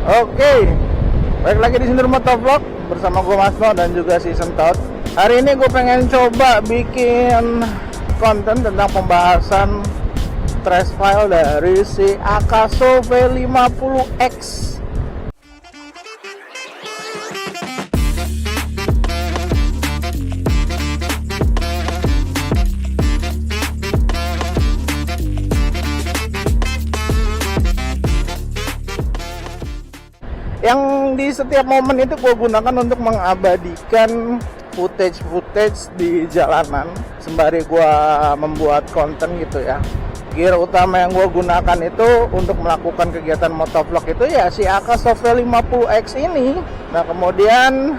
Oke, balik lagi di sini Motovlog bersama gue Masno dan juga si Sentot. Hari ini gue pengen coba bikin konten tentang pembahasan trash file dari si Akaso V50X. Yang di setiap momen itu gue gunakan untuk mengabadikan footage di jalanan sembari gue membuat konten gitu ya. Gear utama yang gue gunakan itu untuk melakukan kegiatan motovlog itu ya si Akaso V50X ini. Nah kemudian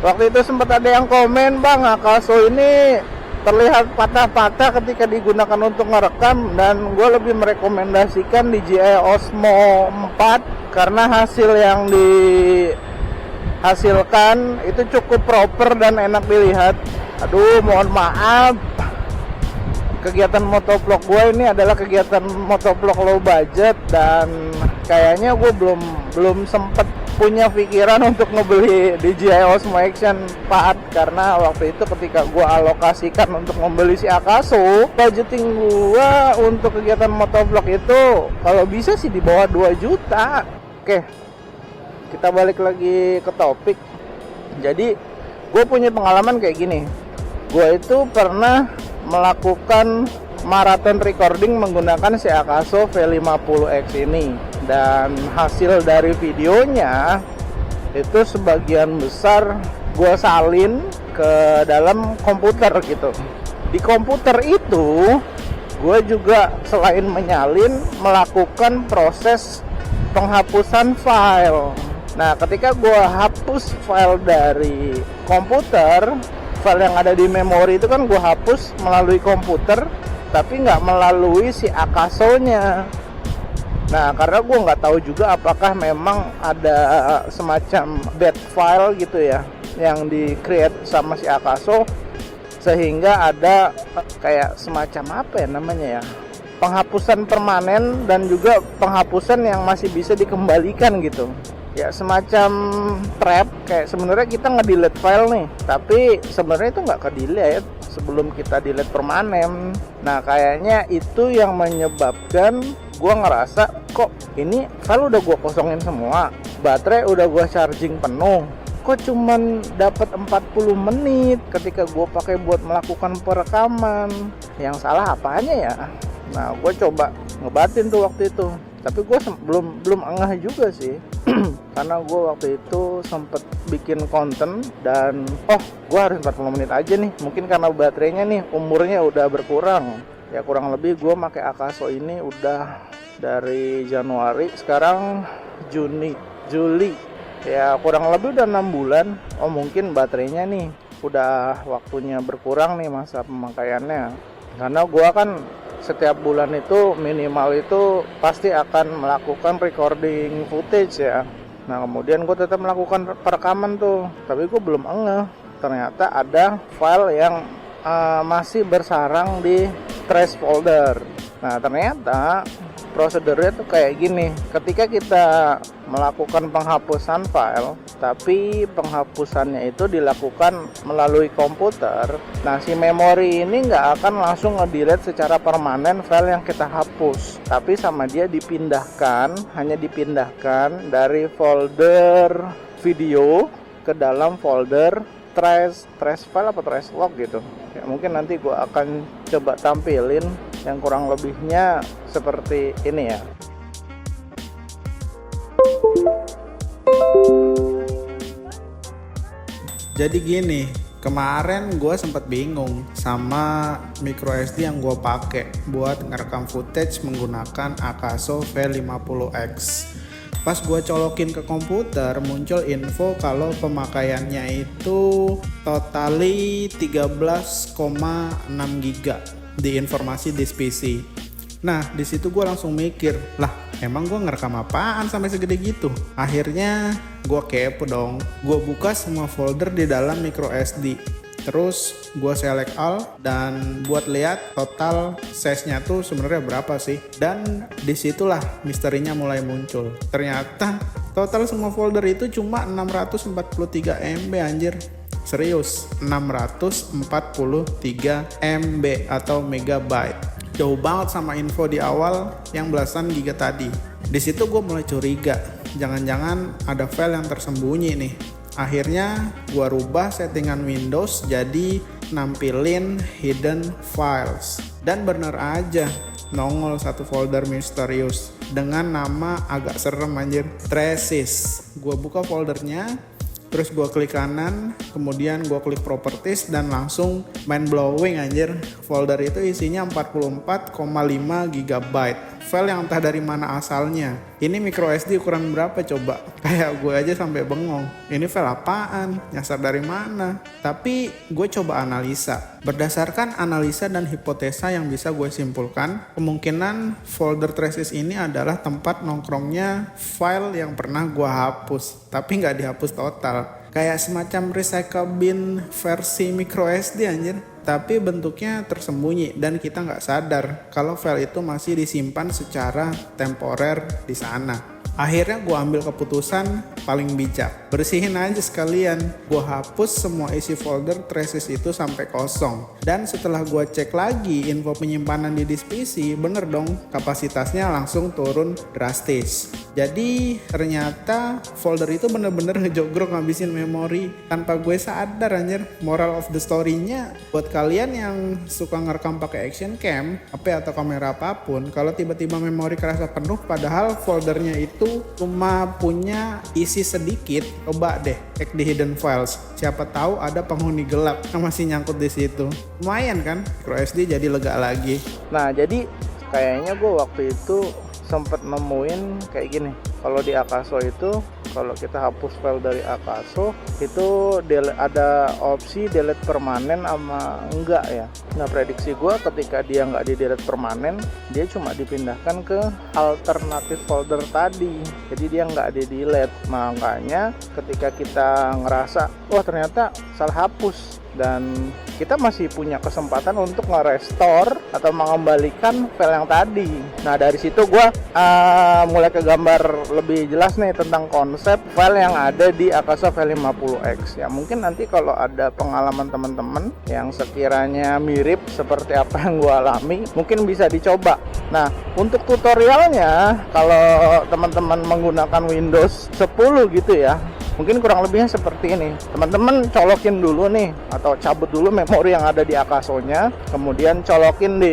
waktu itu sempat ada yang komen, "Bang, Akaso ini terlihat patah-patah ketika digunakan untuk merekam," dan gue lebih merekomendasikan DJI Osmo 4 karena hasil yang dihasilkan itu cukup proper dan enak dilihat. Aduh, mohon maaf, kegiatan motovlog gue ini adalah kegiatan motovlog low budget dan kayaknya gue belum sempet punya pikiran untuk ngebeli DJI Osmo Action 4 karena waktu itu ketika gue alokasikan untuk membeli si Akaso, budgeting gue untuk kegiatan motovlog itu kalau bisa sih di bawah 2 juta. Oke, kita balik lagi ke topik. Jadi gue punya pengalaman kayak gini. Gue itu pernah melakukan marathon recording menggunakan si Akaso V50X ini, dan hasil dari videonya itu sebagian besar gue salin ke dalam komputer gitu. Di komputer itu gue juga selain menyalin melakukan proses penghapusan file. Nah ketika gue hapus file dari komputer, file yang ada di memori itu kan gue hapus melalui komputer tapi nggak melalui si Akaso-nya. Nah karena gue nggak tahu juga apakah memang ada semacam bad file gitu ya yang di create sama si Akaso, sehingga ada kayak semacam apa ya namanya ya, penghapusan permanen dan juga penghapusan yang masih bisa dikembalikan gitu ya, semacam trap. Kayak sebenarnya kita nge-delete file nih, tapi sebenarnya itu nggak ke-delete sebelum kita delete permanen. Nah kayaknya itu yang menyebabkan gue ngerasa kok ini file udah gue kosongin semua, baterai udah gue charging penuh, kok cuman dapat 40 menit ketika gue pakai buat melakukan perekaman. Yang salah apanya ya? Nah gue coba ngebatin tuh waktu itu, tapi gue belum ngeh juga sih karena gue waktu itu sempet bikin konten dan gue harus 40 menit aja nih, mungkin karena baterainya nih umurnya udah berkurang ya. Kurang lebih gue pakai Akaso ini udah dari Januari, sekarang Juli ya, kurang lebih udah 6 bulan. Mungkin baterainya nih udah waktunya berkurang nih masa pemakaiannya, karena gue kan setiap bulan itu minimal itu pasti akan melakukan recording footage ya. Nah kemudian gue tetap melakukan perekaman tuh, tapi gue belum ngeh ternyata ada file yang masih bersarang di trash folder. Nah ternyata prosedurnya tuh kayak gini. Ketika kita melakukan penghapusan file, tapi penghapusannya itu dilakukan melalui komputer, nah si memori ini nggak akan langsung nge-delete secara permanen file yang kita hapus, tapi sama dia hanya dipindahkan dari folder video ke dalam folder trash file apa trash log gitu ya. Mungkin nanti gue akan coba tampilin yang kurang lebihnya seperti ini ya. Jadi gini, kemarin gue sempat bingung sama micro SD yang gue pakai buat ngerekam footage menggunakan Akaso V50X. Pas gue colokin ke komputer, muncul info kalau pemakaiannya itu totali 13,6 GB di informasi disk PC. Nah di situ gue langsung mikir, lah emang gue ngerekam apaan sampai segede gitu? Akhirnya gue kepo dong, gue buka semua folder di dalam micro SD. Terus gue select all dan buat lihat total size-nya tuh sebenarnya berapa sih. Dan disitulah misterinya mulai muncul. Ternyata Total semua folder itu cuma 643 MB anjir. Serius, 643 MB atau megabyte. Jauh banget sama info di awal yang belasan giga tadi. Di situ gue mulai curiga, jangan-jangan ada file yang tersembunyi nih. Akhirnya gue rubah settingan Windows jadi nampilin hidden files. Dan bener aja, nongol satu folder misterius dengan nama agak serem anjir, Traces. Gue buka foldernya, terus gue klik kanan, kemudian gue klik properties dan langsung mind blowing anjir. Folder itu isinya 44,5 GB. File yang entah dari mana asalnya. Ini micro SD ukuran berapa coba? Kayak gue aja sampai bengong. Ini file apaan? Nyasar dari mana? Tapi gue coba analisa. Berdasarkan analisa dan hipotesa yang bisa gue simpulkan, kemungkinan folder Traces ini adalah tempat nongkrongnya file yang pernah gue hapus, tapi nggak dihapus total. Kayak semacam recycle bin versi micro SD anjir. Tapi bentuknya tersembunyi dan kita nggak sadar kalau file itu masih disimpan secara temporer di sana. Akhirnya gue ambil keputusan paling bijak, bersihin aja sekalian. Gue hapus semua isi folder Traces itu sampai kosong. Dan setelah gue cek lagi info penyimpanan di disk PC, bener dong kapasitasnya langsung turun drastis. Jadi ternyata folder itu bener-bener ngejogrok ngabisin memori tanpa gue sadar anjir. Moral of the story-nya buat kalian yang suka ngerekam pakai action cam, HP atau kamera apapun, kalau tiba-tiba memori kerasa penuh padahal foldernya itu cuma punya isi sedikit, coba deh cek di hidden files. Siapa tahu ada penghuni gelap yang masih nyangkut di situ. Lumayan kan, micro SD jadi lega lagi. Nah, jadi kayaknya gue waktu itu sempat nemuin kayak gini. Kalau di Akaso itu, kalau kita hapus file dari Akaso itu ada opsi delete permanen sama enggak ya. Nah, prediksi gue ketika dia nggak di delete permanen, dia cuma dipindahkan ke alternatif folder tadi. Jadi dia nggak di delete. Makanya ketika kita ngerasa, wah ternyata salah hapus, dan kita masih punya kesempatan untuk nge-restore atau mengembalikan file yang tadi. Nah, dari situ gue mulai kegambar lebih jelas nih tentang konsep file yang ada di Akaso V50X. Ya mungkin nanti kalau ada pengalaman teman-teman yang sekiranya mirip seperti apa yang gue alami, mungkin bisa dicoba. Nah, untuk tutorialnya, kalau teman-teman menggunakan Windows 10 gitu ya, mungkin kurang lebihnya seperti ini. Teman-teman colokin dulu nih, atau cabut dulu memori yang ada di Akaso-nya, kemudian colokin di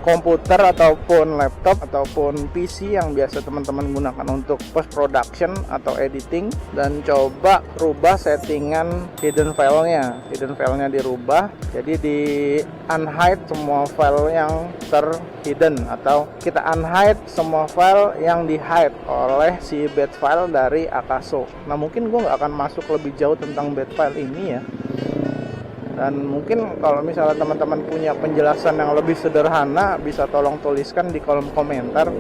komputer ataupun laptop ataupun PC yang biasa teman-teman gunakan untuk post production atau editing, dan coba rubah settingan hidden file-nya. Hidden file-nya dirubah, jadi di unhide semua file yang terhidden, atau kita unhide semua file yang di hide oleh si bad file dari Akaso. Nah, mungkin gue nggak akan masuk lebih jauh tentang bad file ini ya, dan mungkin kalau misalnya teman-teman punya penjelasan yang lebih sederhana, bisa tolong tuliskan di kolom komentar.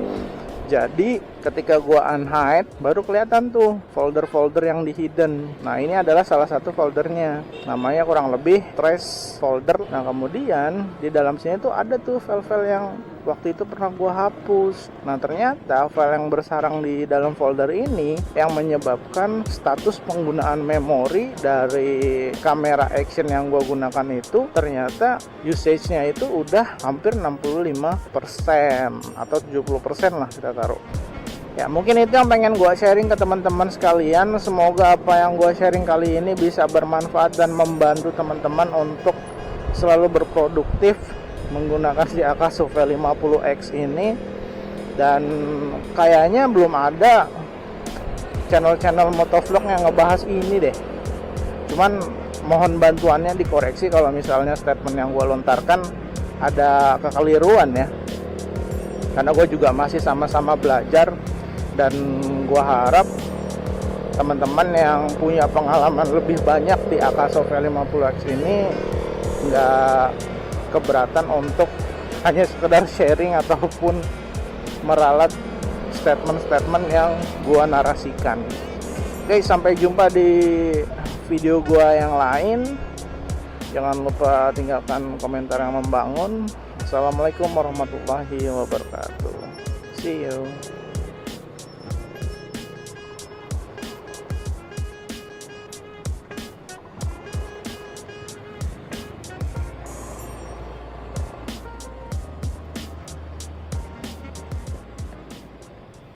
Jadi ketika gua unhide baru kelihatan tuh folder-folder yang di hidden. Nah, ini adalah salah satu foldernya, namanya kurang lebih trace folder. Nah, kemudian di dalam sini tuh ada tuh file-file yang waktu itu pernah gua hapus. Nah, ternyata file yang bersarang di dalam folder ini yang menyebabkan status penggunaan memori dari kamera action yang gua gunakan itu ternyata usage-nya itu udah hampir 65% atau 70% lah kita taruh. Ya, mungkin itu yang pengen gue sharing ke teman-teman sekalian. Semoga apa yang gue sharing kali ini bisa bermanfaat dan membantu teman-teman untuk selalu berproduktif menggunakan si Akaso V50X ini. Dan kayaknya belum ada channel-channel motovlog yang ngebahas ini deh. Cuman mohon bantuannya dikoreksi kalau misalnya statement yang gue lontarkan ada kekeliruan ya, karena gue juga masih sama-sama belajar. Dan gue harap teman-teman yang punya pengalaman lebih banyak di Akaso V50X ini nggak keberatan untuk hanya sekedar sharing ataupun meralat statement-statement yang gue narasikan. Oke, sampai jumpa di video gue yang lain. Jangan lupa tinggalkan komentar yang membangun. Assalamualaikum warahmatullahi wabarakatuh. See you.